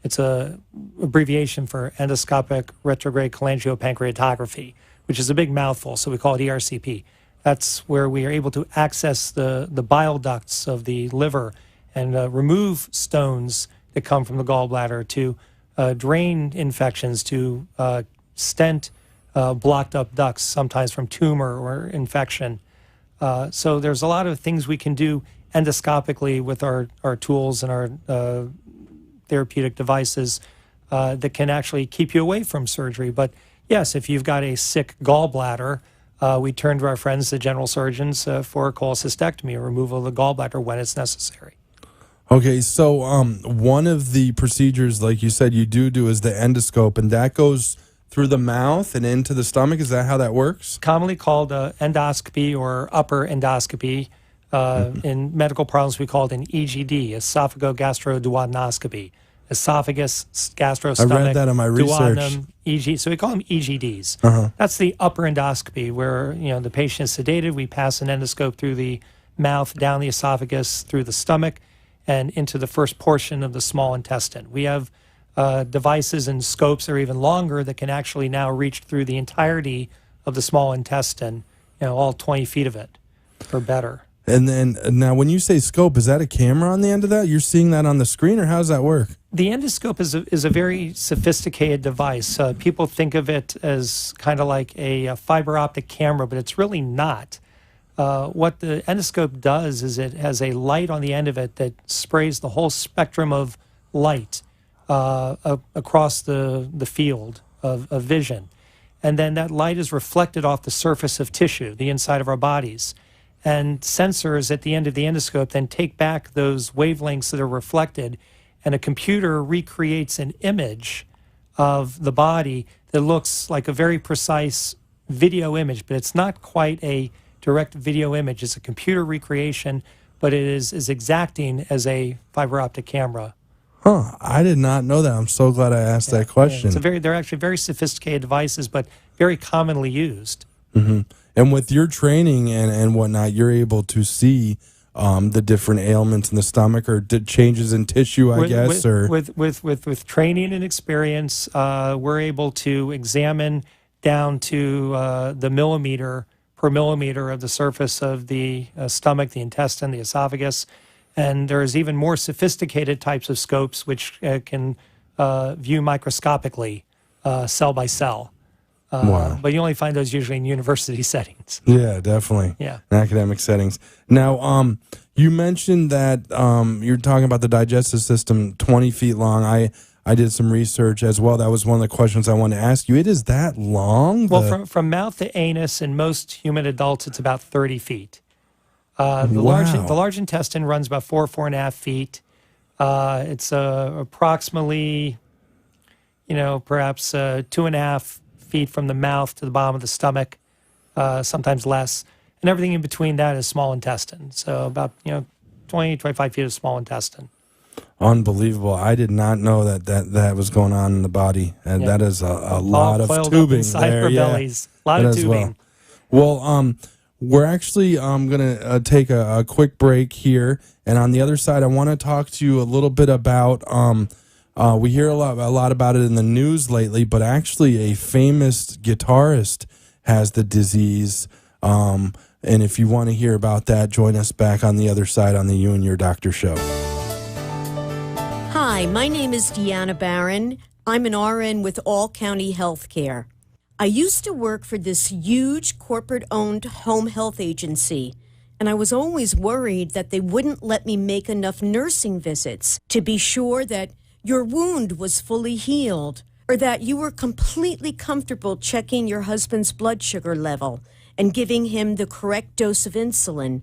It's an abbreviation for endoscopic retrograde cholangiopancreatography, which is a big mouthful, so we call it ERCP. That's where we are able to access the bile ducts of the liver and remove stones that come from the gallbladder, to drain infections, to stent blocked up ducts, sometimes from tumor or infection. So there's a lot of things we can do endoscopically with our tools and our therapeutic devices that can actually keep you away from surgery. But yes, if you've got a sick gallbladder, we turn to our friends, the general surgeons, for cholecystectomy or removal of the gallbladder when it's necessary. Okay, so one of the procedures, like you said, you do is the endoscope, and that goes through the mouth and into the stomach. Is that how that works? Commonly called endoscopy or upper endoscopy. In medical parlance, we call it an EGD, esophagogastroduodenoscopy. Esophagus, gastrostomach, I read that in my research. Duodenum, so we call them EGDs. That's the upper endoscopy, where the patient is sedated. We pass an endoscope through the mouth, down the esophagus, through the stomach, and into the first portion of the small intestine. We have devices and scopes that are even longer that can actually now reach through the entirety of the small intestine, all 20 feet of it or better. And then now when you say scope, is that a camera on the end of that? You're seeing that on the screen, or how does that work? The endoscope is a very sophisticated device. People think of it as kind of like a fiber optic camera, but it's really not. What the endoscope does is it has a light on the end of it that sprays the whole spectrum of light across the field of vision. And then that light is reflected off the surface of tissue, the inside of our bodies. And sensors at the end of the endoscope then take back those wavelengths that are reflected, and a computer recreates an image of the body that looks like a very precise video image, but it's not quite a direct video image. It's a computer recreation, but it is as exacting as a fiber optic camera. Huh, I did not know that. I'm so glad I asked that question. Yeah, they're actually very sophisticated devices, but very commonly used. Mm-hmm. And with your training and whatnot, you're able to see the different ailments in the stomach or changes in tissue, I guess. With training and experience, we're able to examine down to the millimeter per millimeter of the surface of the stomach, the intestine, the esophagus. And there's even more sophisticated types of scopes which can view microscopically, cell by cell. Wow. But you only find those usually in university settings. Yeah, definitely. Yeah. In academic settings. Now, you mentioned that you're talking about the digestive system 20 feet long. I did some research as well. That was one of the questions I wanted to ask you. It is that long? Well, from mouth to anus, in most human adults, it's about 30 feet. The large intestine runs about 4.5 feet. It's approximately, perhaps 2.5 feet from the mouth to the bottom of the stomach, sometimes less. And everything in between that is small intestine. So about, 20, 25 feet of small intestine. Unbelievable. I did not know that was going on in the body. And that is a lot of tubing there. Our bellies. A lot of tubing. Well, we're actually going to take a quick break here. And on the other side, I want to talk to you a little bit about, we hear a lot about it in the news lately, but actually a famous guitarist has the disease. And if you want to hear about that, join us back on the other side on the You and Your Doctor show. Hi, my name is Deanna Barron. I'm an RN with All County Healthcare. I used to work for this huge corporate-owned home health agency, and I was always worried that they wouldn't let me make enough nursing visits to be sure that your wound was fully healed, or that you were completely comfortable checking your husband's blood sugar level and giving him the correct dose of insulin,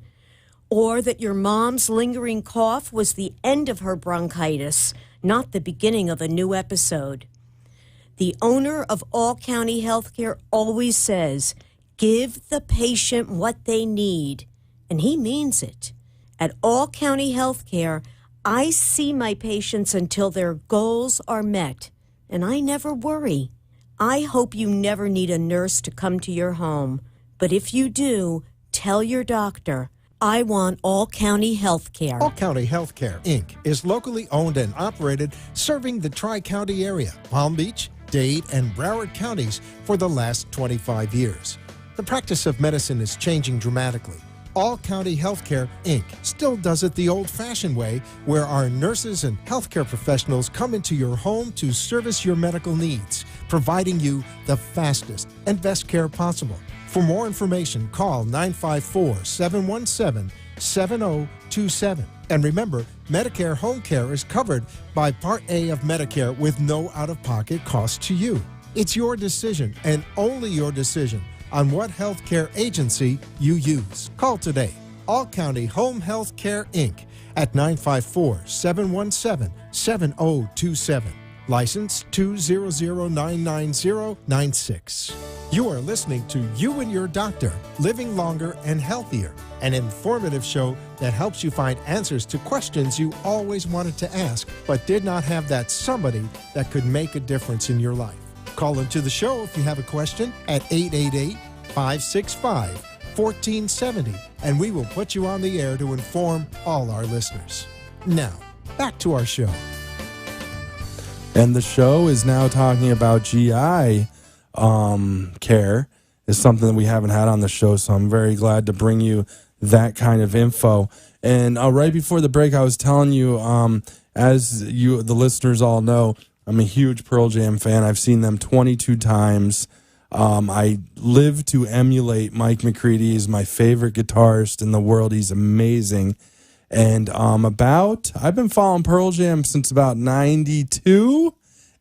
or that your mom's lingering cough was the end of her bronchitis, not the beginning of a new episode. The owner of All County Healthcare always says, give the patient what they need, and he means it. At All County Healthcare, I see my patients until their goals are met, and I never worry. I hope you never need a nurse to come to your home, but if you do, tell your doctor, I want All County Healthcare. All County Healthcare, Inc. is locally owned and operated, serving the Tri-County area, Palm Beach, Dade, and Broward counties for the last 25 years. The practice of medicine is changing dramatically. All County Healthcare, Inc. still does it the old-fashioned way, where our nurses and healthcare professionals come into your home to service your medical needs, providing you the fastest and best care possible. For more information, call 954-717-7027. And remember, Medicare Home Care is covered by Part A of Medicare with no out-of-pocket cost to you. It's your decision, and only your decision, on what healthcare agency you use. Call today. All County Home Health Care, Inc. at 954-717-7027. License 200999096. You are listening to You and Your Doctor, Living Longer and Healthier, an informative show that helps you find answers to questions you always wanted to ask, but did not have that somebody that could make a difference in your life. Call into the show if you have a question at 888-565-1470, and we will put you on the air to inform all our listeners. Now, back to our show. And the show is now talking about GI care, is something that we haven't had on the show, so I'm very glad to bring you that kind of info. And right before the break, I was telling you, as you, the listeners all know, I'm a huge Pearl Jam fan. I've seen them 22 times. I live to emulate Mike McCready. He's my favorite guitarist in the world. He's amazing. And I've been following Pearl Jam since about 92.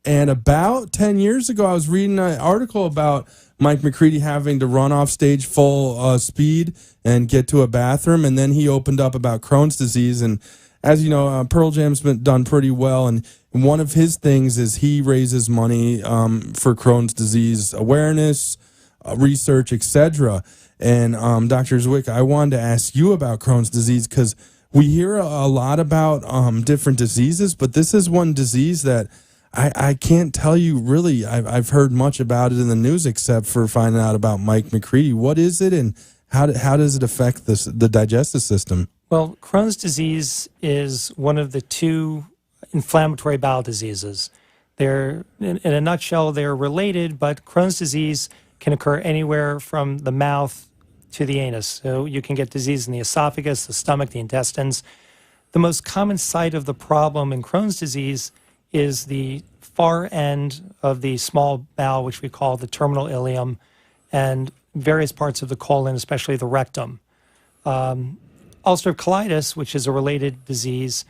And about 10 years ago, I was reading an article about Mike McCready having to run off stage full speed and get to a bathroom. And then he opened up about Crohn's disease. And as you know, Pearl Jam's been done pretty well. And one of his things is he raises money for Crohn's disease awareness, research, etc. And Dr. Zwick, I wanted to ask you about Crohn's disease because we hear a lot about different diseases, but this is one disease that I can't tell you really. I've heard much about it in the news except for finding out about Mike McCready. What is it, and how does it affect the digestive system? Well, Crohn's disease is one of the two inflammatory bowel diseases. They're, in a nutshell, they're related, but Crohn's disease can occur anywhere from the mouth to the anus. So you can get disease in the esophagus, the stomach, the intestines. The most common site of the problem in Crohn's disease is the far end of the small bowel, which we call the terminal ileum, and various parts of the colon, especially the rectum. Ulcerative colitis, which is a related disease,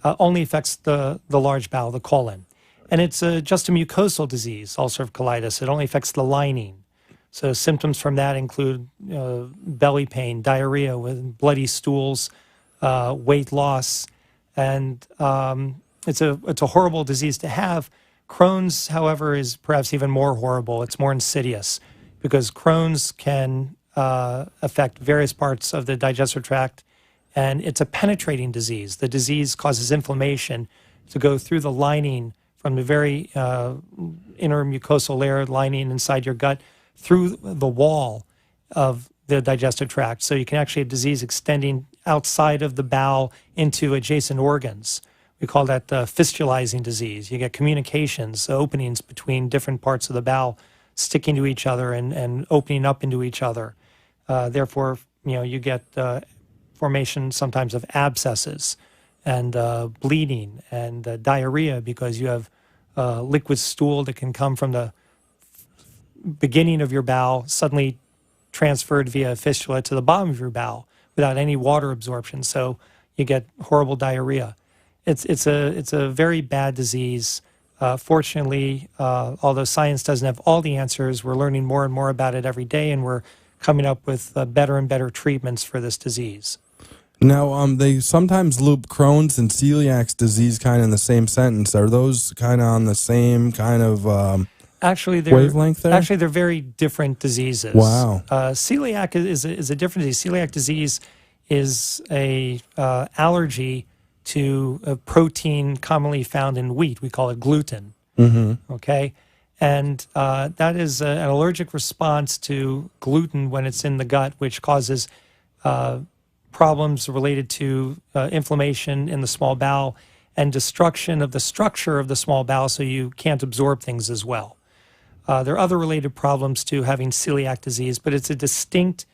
only affects the large bowel, the colon. And it's just a mucosal disease, ulcerative colitis. It only affects the lining. So symptoms from that include belly pain, diarrhea with bloody stools, weight loss, and it's a horrible disease to have. Crohn's, however, is perhaps even more horrible. It's more insidious because Crohn's can affect various parts of the digestive tract, and it's a penetrating disease. The disease causes inflammation to go through the lining from the very inner mucosal layer lining inside your gut through the wall of the digestive tract. So you can actually have disease extending outside of the bowel into adjacent organs. We call that fistulizing disease. You get communications, openings between different parts of the bowel sticking to each other and opening up into each other. Therefore, you get formation sometimes of abscesses and bleeding and diarrhea because you have liquid stool that can come from the beginning of your bowel suddenly transferred via fistula to the bottom of your bowel without any water absorption. So you get horrible diarrhea. It's a very bad disease. Fortunately, although science doesn't have all the answers, we're learning more and more about it every day, and we're coming up with better and better treatments for this disease. Now, they sometimes loop Crohn's and celiac disease kind of in the same sentence. Are those kind of on the same kind of wavelength there? Actually, they're very different diseases. Wow. Celiac is a different disease. Celiac disease is a allergy to a protein commonly found in wheat. We call it gluten. Mm-hmm. Okay? And that is an allergic response to gluten when it's in the gut, which causes problems related to inflammation in the small bowel and destruction of the structure of the small bowel, so you can't absorb things as well. There are other related problems to having celiac disease, but it's a distinct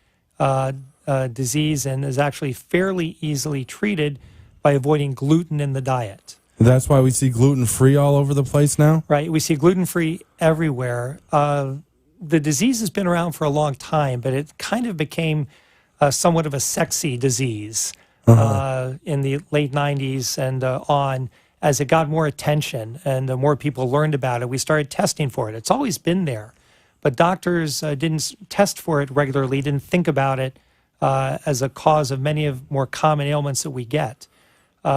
disease and is actually fairly easily treated by avoiding gluten in the diet. That's why we see gluten-free all over the place now? Right. We see gluten-free everywhere. The disease has been around for a long time, but it kind of became somewhat of a sexy disease in the late 90s and on. As it got more attention and more people learned about it, we started testing for it. It's always been there, but doctors didn't test for it regularly, didn't think about it as a cause of many of more common ailments that we get.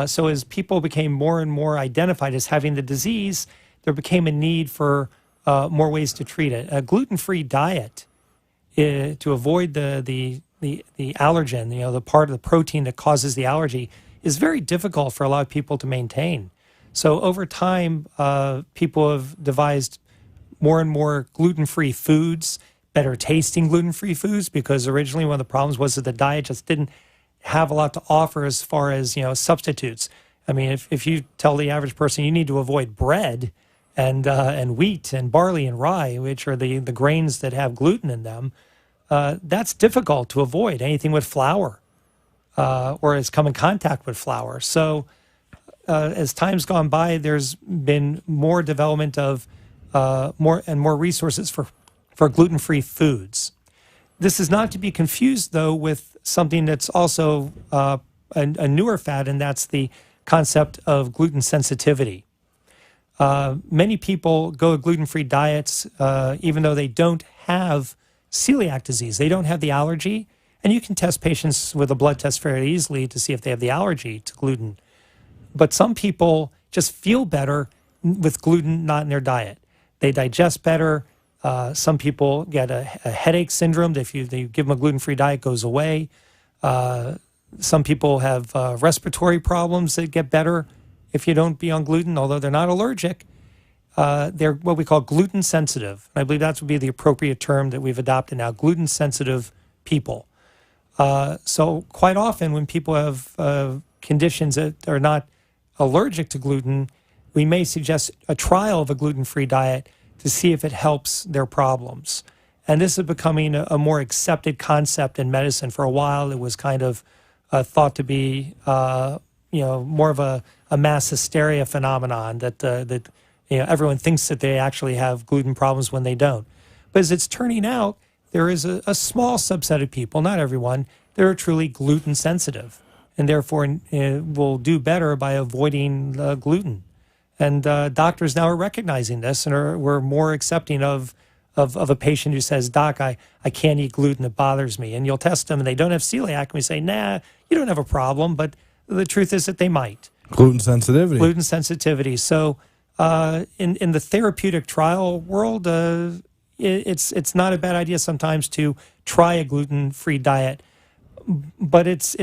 So as people became more and more identified as having the disease, there became a need for more ways to treat it. A gluten-free diet to avoid the allergen, the part of the protein that causes the allergy, is very difficult for a lot of people to maintain. So over time, people have devised more and more gluten-free foods, better tasting gluten-free foods, because originally one of the problems was that the diet just didn't have a lot to offer as far as, substitutes. I mean, if you tell the average person you need to avoid bread and wheat and barley and rye, which are the grains that have gluten in them, that's difficult to avoid. Anything with flour or has come in contact with flour. So as time's gone by, there's been more development of more resources for gluten-free foods. This is not to be confused, though, with something that's also a newer fad, and that's the concept of gluten sensitivity. Many people go to gluten-free diets even though they don't have celiac disease. They don't have the allergy, and you can test patients with a blood test fairly easily to see if they have the allergy to gluten. But some people just feel better with gluten not in their diet. They digest better. Some people get a headache syndrome. If you give them a gluten-free diet, it goes away. Some people have respiratory problems that get better if you don't be on gluten, although they're not allergic. They're what we call gluten sensitive. I believe that would be the appropriate term that we've adopted now, gluten sensitive people. So quite often when people have conditions that are not allergic to gluten, we may suggest a trial of a gluten-free diet to see if it helps their problems. And this is becoming a more accepted concept in medicine. For a while, it was kind of thought to be, more of a mass hysteria phenomenon that everyone thinks that they actually have gluten problems when they don't. But as it's turning out, there is a small subset of people, not everyone, that are truly gluten sensitive, and therefore will do better by avoiding gluten. And doctors now are recognizing this, and we're more accepting of a patient who says, "Doc, I can't eat gluten, it bothers me." And you'll test them, and they don't have celiac, and we say, "Nah, you don't have a problem," but the truth is that they might. Gluten sensitivity. Gluten sensitivity. So in the therapeutic trial world, it's not a bad idea sometimes to try a gluten-free diet, but it's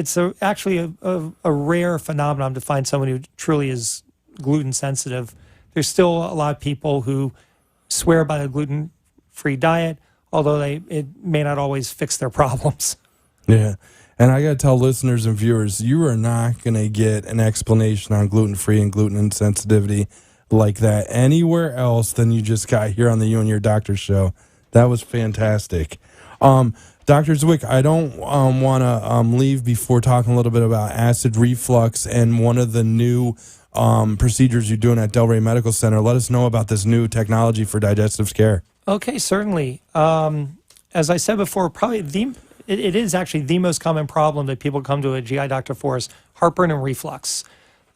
actually a rare phenomenon to find someone who truly is gluten sensitive. There's still a lot of people who swear by a gluten-free diet, although it may not always fix their problems. Yeah. And I got to tell listeners and viewers, you are not going to get an explanation on gluten-free and gluten insensitivity like that anywhere else than you just got here on the You and Your Doctor show. That was fantastic. Dr. Zwick, I don't want to leave before talking a little bit about acid reflux and one of the new procedures you're doing at Delray Medical Center. Let us know about this new technology for digestive care. Okay, certainly. As I said before, probably it is actually the most common problem that people come to a GI doctor for is heartburn and reflux.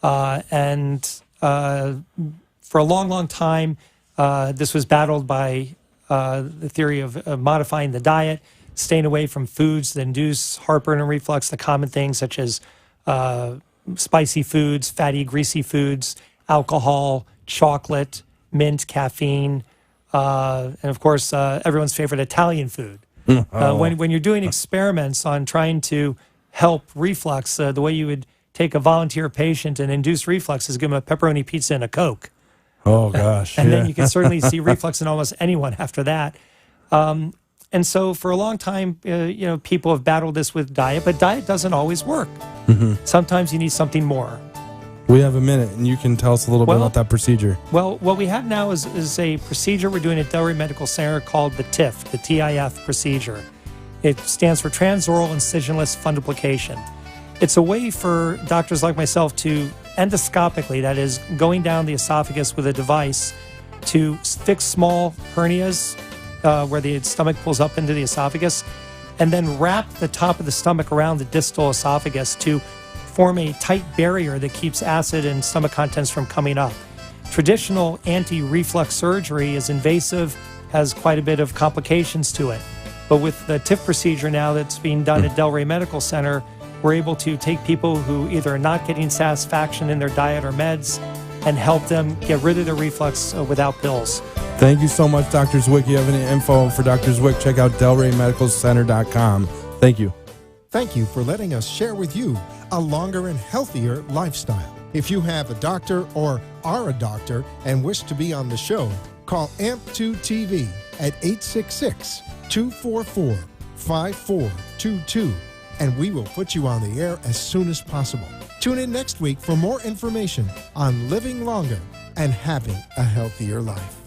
And for a long, long time, this was battled by the theory of modifying the diet, staying away from foods that induce heartburn and reflux, the common things such as spicy foods, fatty, greasy foods, alcohol, chocolate, mint, caffeine, and of course, everyone's favorite Italian food. When you're doing experiments on trying to help reflux, the way you would take a volunteer patient and induce reflux is give them a pepperoni pizza and a Coke. Oh, gosh. And then you can certainly see reflux in almost anyone after that. And so for a long time, people have battled this with diet, but diet doesn't always work. Sometimes you need something more. We have a minute, and you can tell us a little bit about that procedure. Well, what we have now is a procedure we're doing at Delray Medical Center called the TIF, the TIF procedure. It stands for transoral incisionless fundoplication. It's a way for doctors like myself to endoscopically, that is, going down the esophagus with a device, to fix small hernias where the stomach pulls up into the esophagus, and then wrap the top of the stomach around the distal esophagus to form a tight barrier that keeps acid and stomach contents from coming up. Traditional anti-reflux surgery is invasive, has quite a bit of complications to it. But with the TIF procedure now that's being done at Delray Medical Center, we're able to take people who either are not getting satisfaction in their diet or meds and help them get rid of their reflux without pills. Thank you so much, Dr. Zwick. If you have any info for Dr. Zwick, check out DelrayMedicalCenter.com. Thank you. Thank you for letting us share with you a longer and healthier lifestyle. If you have a doctor or are a doctor and wish to be on the show, call AMP2 TV at 866-244-5422, and we will put you on the air as soon as possible. Tune in next week for more information on living longer and having a healthier life.